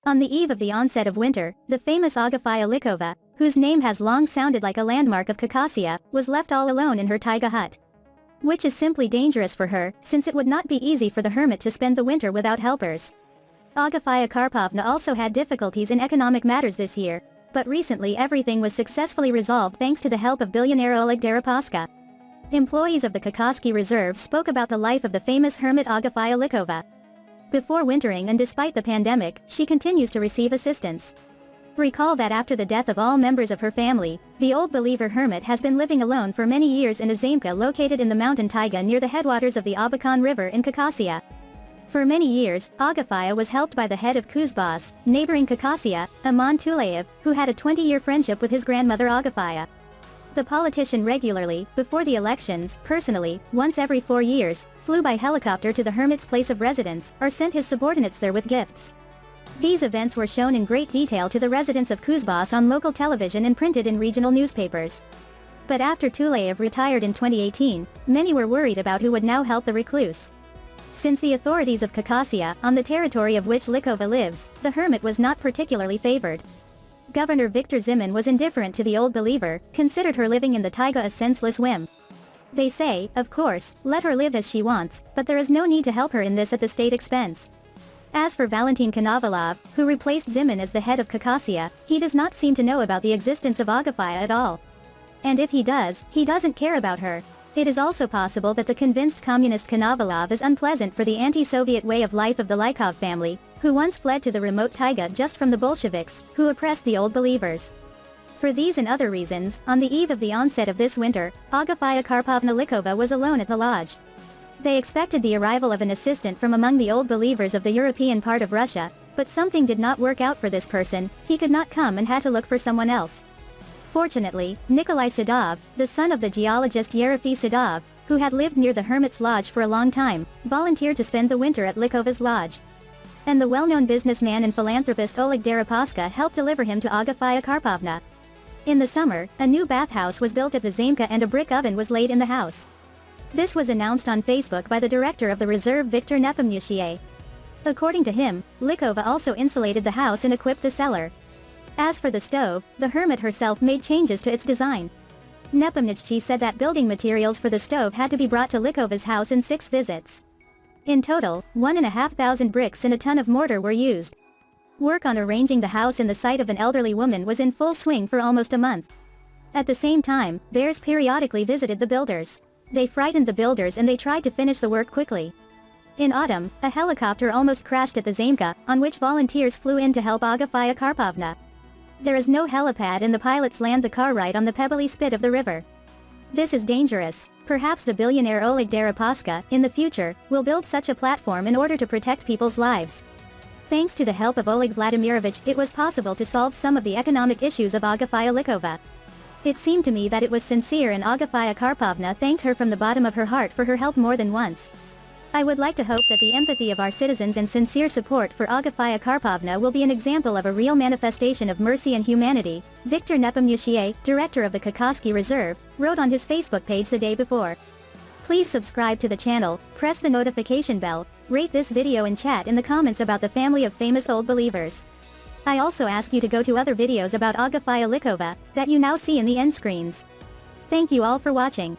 On the eve of the onset of winter, the famous Agafya Lykova, whose name has long sounded like a landmark of Caucasia, was left all alone in her taiga hut. Which is simply dangerous for her, since it would not be easy for the hermit to spend the winter without helpers. Agafia Karpovna also had difficulties in economic matters this year, but recently everything was successfully resolved thanks to the help of billionaire Oleg Deripaska. Employees of the Caucasus Reserve spoke about the life of the famous hermit Agafya Lykova. Before wintering and despite the pandemic, she continues to receive assistance. Recall that after the death of all members of her family, the Old Believer hermit has been living alone for many years in a zamka located in the mountain taiga near the headwaters of the Abakan River in Caucasia. For many years, Agafia was helped by the head of Kuzbas, neighboring Caucasia, Aman Tuleyev, who had a 20-year friendship with his grandmother Agafia. The politician regularly, before the elections, personally, once every 4 years, flew by helicopter to the hermit's place of residence, or sent his subordinates there with gifts. These events were shown in great detail to the residents of Kuzbas on local television and printed in regional newspapers. But after Tuleyev retired in 2018, many were worried about who would now help the recluse. Since the authorities of Caucasia, on the territory of which Lykova lives, the hermit was not particularly favored. Governor Viktor Zimin was indifferent to the Old Believer, considered her living in the taiga a senseless whim. They say, of course, let her live as she wants, but there is no need to help her in this at the state expense. As for Valentin Konovalov, who replaced Zimin as the head of Caucasia, he does not seem to know about the existence of Agafia at all. And if he does, he doesn't care about her. It is also possible that the convinced communist Konovalov is unpleasant for the anti-Soviet way of life of the Lykov family, who once fled to the remote taiga just from the Bolsheviks, who oppressed the Old Believers. For these and other reasons, on the eve of the onset of this winter, Agafya Karpovna Lykova was alone at the lodge. They expected the arrival of an assistant from among the Old Believers of the European part of Russia, but something did not work out for this person, he could not come and had to look for someone else. Fortunately, Nikolai Sadov, the son of the geologist Yerofey Sadov, who had lived near the hermit's lodge for a long time, volunteered to spend the winter at Lykova's lodge. And the well-known businessman and philanthropist Oleg Deripaska helped deliver him to Agafya Karpovna. In the summer, a new bathhouse was built at the zamka and a brick oven was laid in the house. This was announced on Facebook by the director of the reserve Viktor Nepomniachtchi. According to him, Lykova also insulated the house and equipped the cellar. As for the stove, the hermit herself made changes to its design. Nepomniachtchi said that building materials for the stove had to be brought to Lykova's house in 6 visits. In total, 1,500 bricks and a ton of mortar were used. Work on arranging the house in the site of an elderly woman was in full swing for almost a month. At the same time, bears periodically visited the builders. They frightened the builders and they tried to finish the work quickly. In autumn, a helicopter almost crashed at the zamka, on which volunteers flew in to help Agafya Karpovna. There is no helipad and the pilots land the car right on the pebbly spit of the river. This is dangerous. Perhaps the billionaire Oleg Deripaska, in the future, will build such a platform in order to protect people's lives. Thanks to the help of Oleg Vladimirovich, it was possible to solve some of the economic issues of Agafya Lykova. It seemed to me that it was sincere and Agafya Karpovna thanked her from the bottom of her heart for her help more than once. I would like to hope that the empathy of our citizens and sincere support for Agafya Karpovna will be an example of a real manifestation of mercy and humanity, Viktor Nepomniachtchi, director of the Caucasus Reserve, wrote on his Facebook page the day before. Please subscribe to the channel, press the notification bell, rate this video and chat in the comments about the family of famous Old Believers. I also ask you to go to other videos about Agafya Lykova, that you now see in the end screens. Thank you all for watching.